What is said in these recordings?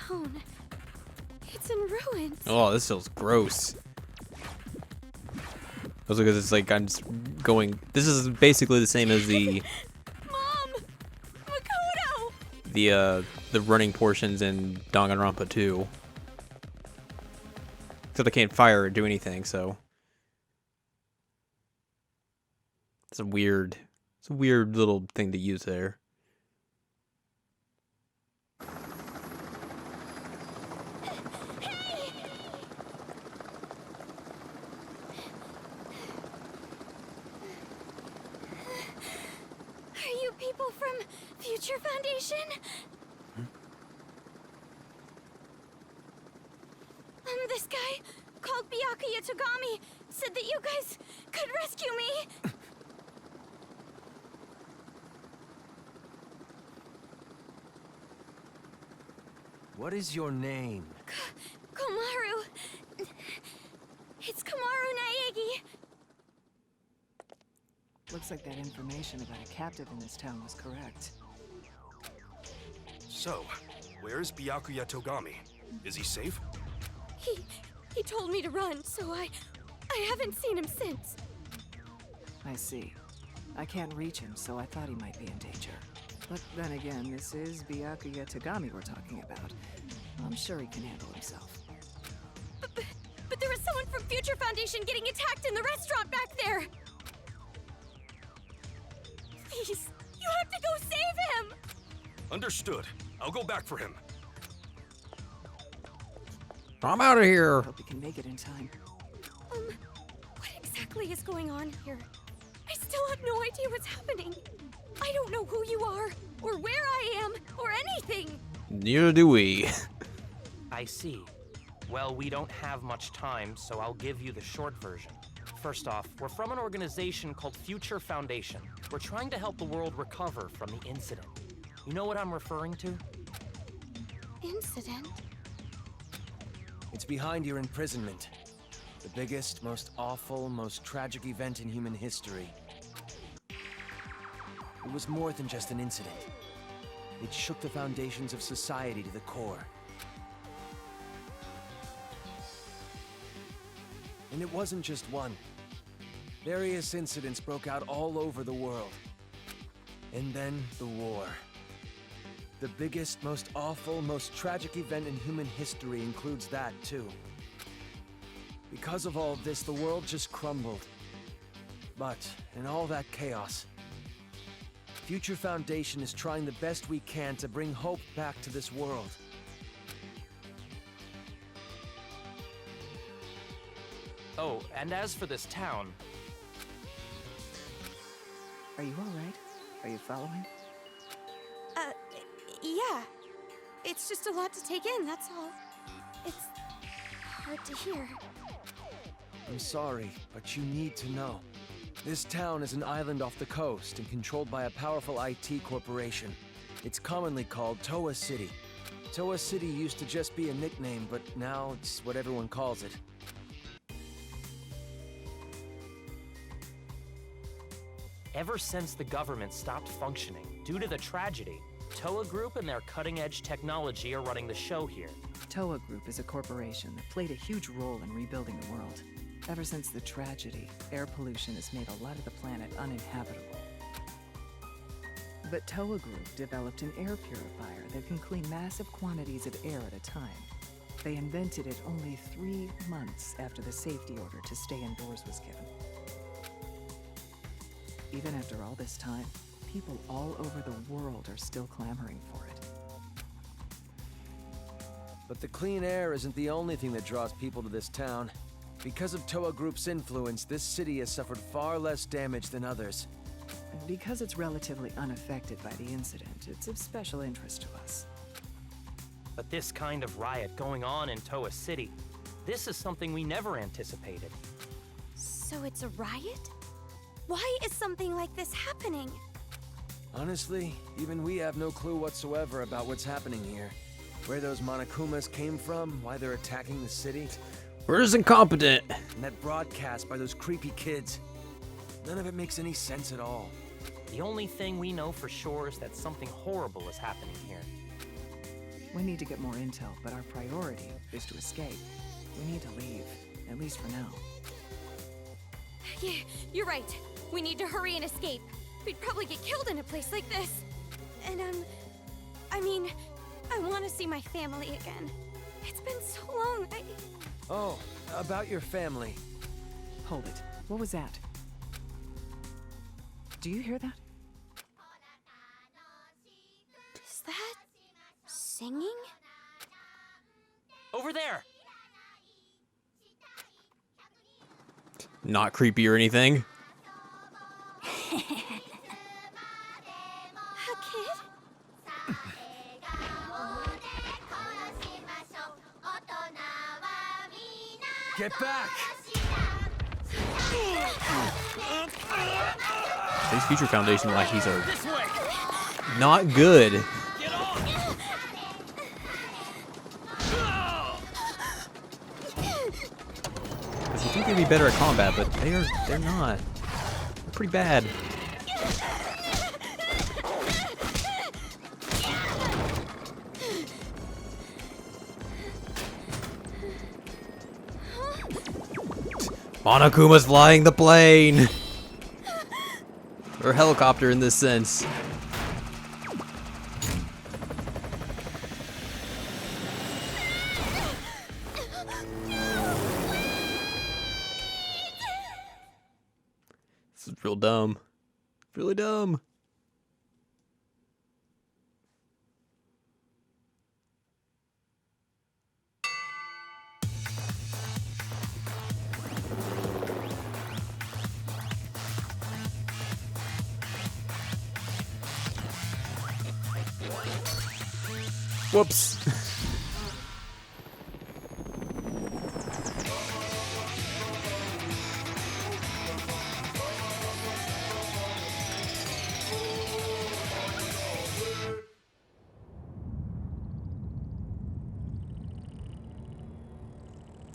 town. It's in ruins. Oh, this feels gross. Also, because it's like I'm just going. This is basically the same as the Mom! Makoto! the running portions in Danganronpa 2. Except I can't fire or do anything, so it's a weird little thing to use there. Are you people from Future Foundation? This guy called Byakuya Togami said that you guys could rescue me. What is your name? Komaru. It's Komaru Naegi. Looks like that information about a captive in this town was correct. So, where's Byakuya Togami? Is he safe? He told me to run, so I haven't seen him since. I see. I can't reach him, so I thought he might be in danger. But then again, this is Byakuya Togami we're talking about. I'm sure he can handle himself. But there was someone from Future Foundation getting attacked in the restaurant back there! Please, you have to go save him! Understood. I'll go back for him. I'm out of here. Hope he can make it in time. What exactly is going on here? I still have no idea what's happening. I don't know who you are, or where I am, or anything. Neither do we. I see. Well, we don't have much time, so I'll give you the short version. First off, we're from an organization called Future Foundation. We're trying to help the world recover from the incident. You know what I'm referring to? Incident? It's behind your imprisonment. The biggest, most awful, most tragic event in human history. It was more than just an incident. It shook the foundations of society to the core. And it wasn't just one. Various incidents broke out all over the world. And then the war. The biggest, most awful, most tragic event in human history includes that, too. Because of all this, the world just crumbled. But, in all that chaos, Future Foundation is trying the best we can to bring hope back to this world. Oh, and as for this town... Are you alright? Are you following? Yeah. It's just a lot to take in, that's all. It's hard to hear. I'm sorry, but you need to know. This town is an island off the coast and controlled by a powerful IT corporation. It's commonly called Toa City. Toa City used to just be a nickname, but now it's what everyone calls it. Ever since the government stopped functioning due to the tragedy, Toa Group and their cutting-edge technology are running the show here. Toa Group is a corporation that played a huge role in rebuilding the world. Ever since the tragedy, air pollution has made a lot of the planet uninhabitable. But Toa Group developed an air purifier that can clean massive quantities of air at a time. They invented it only 3 months after the safety order to stay indoors was given. Even after all this time, people all over the world are still clamoring for it. But the clean air isn't the only thing that draws people to this town. Because of Toa Group's influence, this city has suffered far less damage than others. And because it's relatively unaffected by the incident, it's of special interest to us. But this kind of riot going on in Toa City, this is something we never anticipated. So it's a riot? Why is something like this happening? Honestly, even we have no clue whatsoever about what's happening here. Where those Monokumas came from, why they're attacking the city. We're just incompetent. And that broadcast by those creepy kids. None of it makes any sense at all. The only thing we know for sure is that something horrible is happening here. We need to get more intel, but our priority is to escape. We need to leave, at least for now. Yeah, you're right. We need to hurry and escape. We'd probably get killed in a place like this. And, I mean, I want to see my family again. It's been so long, Oh, about your family. Hold it. What was that? Do you hear that? Is that... singing? Over there! Not creepy or anything. A kid? Get back! These Future Foundation lackeys are not good. Get off! Because you think they'd be better at combat, but they're not. They're pretty bad. Monokuma's flying the plane! Or helicopter in this sense. This is real dumb. Really dumb. Whoops.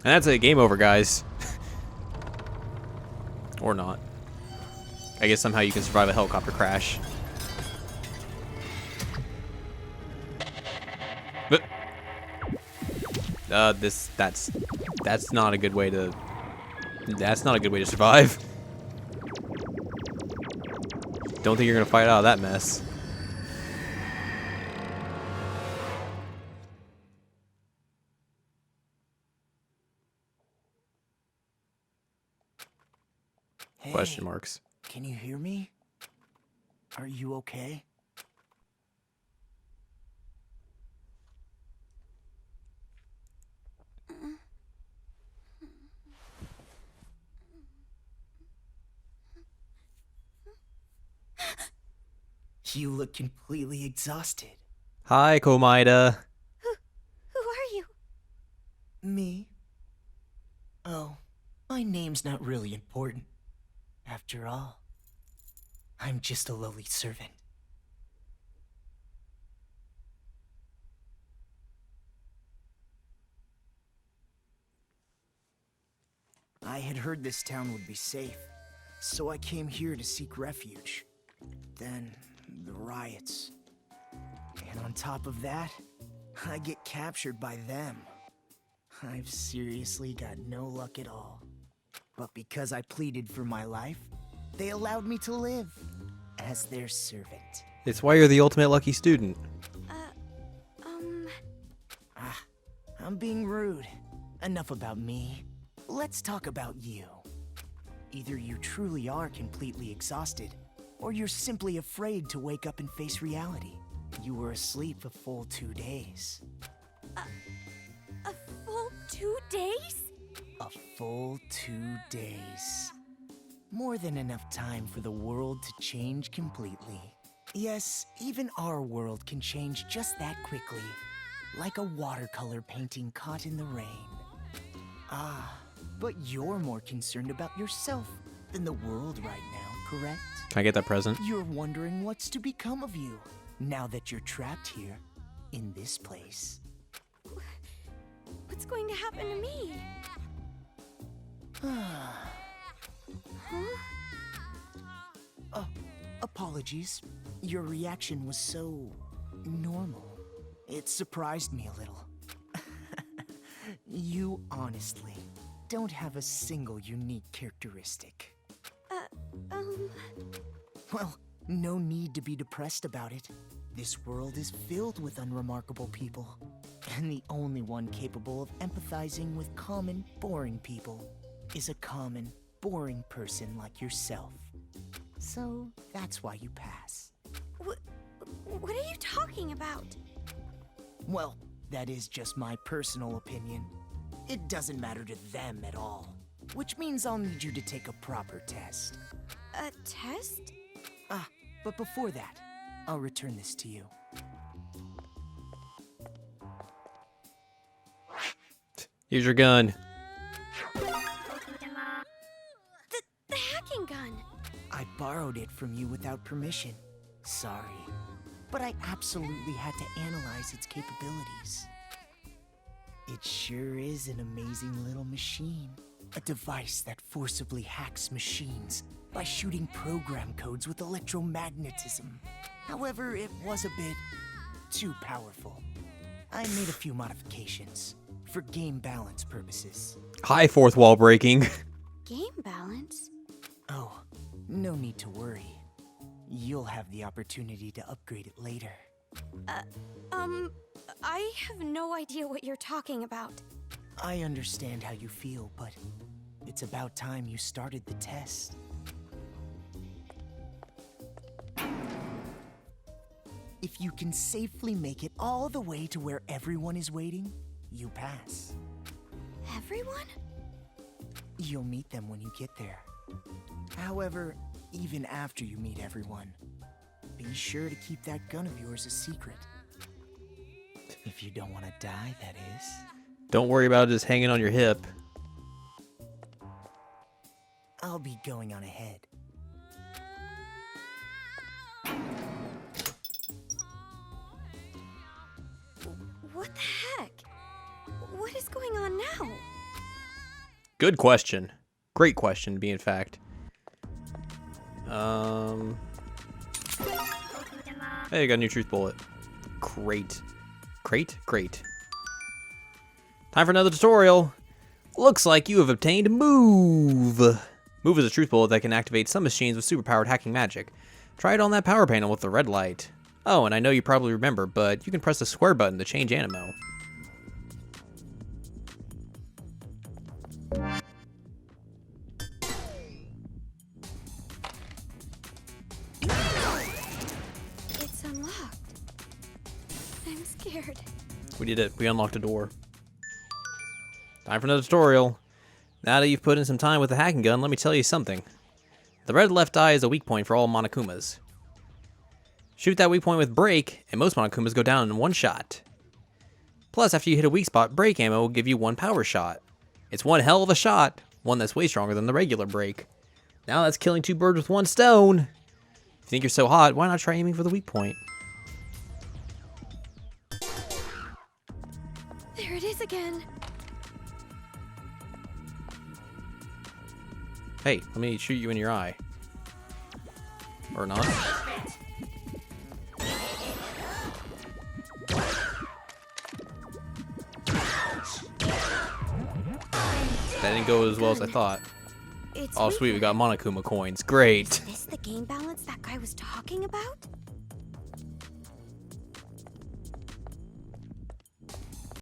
And that's a game over, guys. Or not. I guess somehow you can survive a helicopter crash. But that's not a good way to survive. Don't think you're gonna fight out of that mess. Hey, Question marks. can you hear me? Are you okay? You look completely exhausted. Hi, Komaida. Who are you? Me? Oh, my name's not really important. After all, I'm just a lowly servant. I had heard this town would be safe, so I came here to seek refuge. Then, the riots. And on top of that, I get captured by them. I've seriously got no luck at all. But because I pleaded for my life, they allowed me to live as their servant. It's why you're the ultimate lucky student. I'm being rude. Enough about me. Let's talk about you. Either you truly are completely exhausted, or you're simply afraid to wake up and face reality. You were asleep a full 2 days. A full 2 days? A full 2 days. More than enough time for the world to change completely. Yes, even our world can change just that quickly. Like a watercolor painting caught in the rain. But you're more concerned about yourself than the world right now, correct? Can I get that present? You're wondering what's to become of you now that you're trapped here in this place. What's going to happen to me? Apologies. Your reaction was so normal. It surprised me a little. You honestly don't have a single unique characteristic. Well, no need to be depressed about it. This world is filled with unremarkable people, and the only one capable of empathizing with common, boring people is a common, boring person like yourself. So that's why you pass. What are you talking about? Well, that is just my personal opinion. It doesn't matter to them at all, which means I'll need you to take a proper test. A test? But before that, I'll return this to you. Here's your gun. The hacking gun. I borrowed it from you without permission. Sorry. But I absolutely had to analyze its capabilities. It sure is an amazing little machine. A device that forcibly hacks machines by shooting program codes with electromagnetism. However, it was a bit too powerful. I made a few modifications for game balance purposes. Hi, fourth wall breaking. Game balance? Oh, no need to worry. You'll have the opportunity to upgrade it later. I have no idea what you're talking about. I understand how you feel, but it's about time you started the test. If you can safely make it all the way to where everyone is waiting, you pass. Everyone? You'll meet them when you get there. However, even after you meet everyone, be sure to keep that gun of yours a secret. If you don't want to die, that is. Don't worry about it just hanging on your hip. I'll be going on ahead. What the heck? What is going on now? Good question. Great question, to be in fact. Hey, I got a new truth bullet. Great. Great. Time for another tutorial. Looks like you have obtained Move. Move is a truth bullet that can activate some machines with superpowered hacking magic. Try it on that power panel with the red light. Oh, and I know you probably remember, but you can press the square button to change ammo. It's unlocked. I'm scared. We did it. We unlocked a door. Time for another tutorial. Now that you've put in some time with the hacking gun, let me tell you something. The red left eye is a weak point for all Monokumas. Shoot that weak point with break, and most Monokumas go down in one shot. Plus, after you hit a weak spot, break ammo will give you one power shot. It's one hell of a shot, one that's way stronger than the regular break. Now that's killing two birds with one stone. If you think you're so hot, why not try aiming for the weak point? There it is again. Hey, let me shoot you in your eye. Or not. That didn't go as well as I thought. It's Oh, sweet, we got Monokuma coins. Great. Is this the game balance that guy was talking about?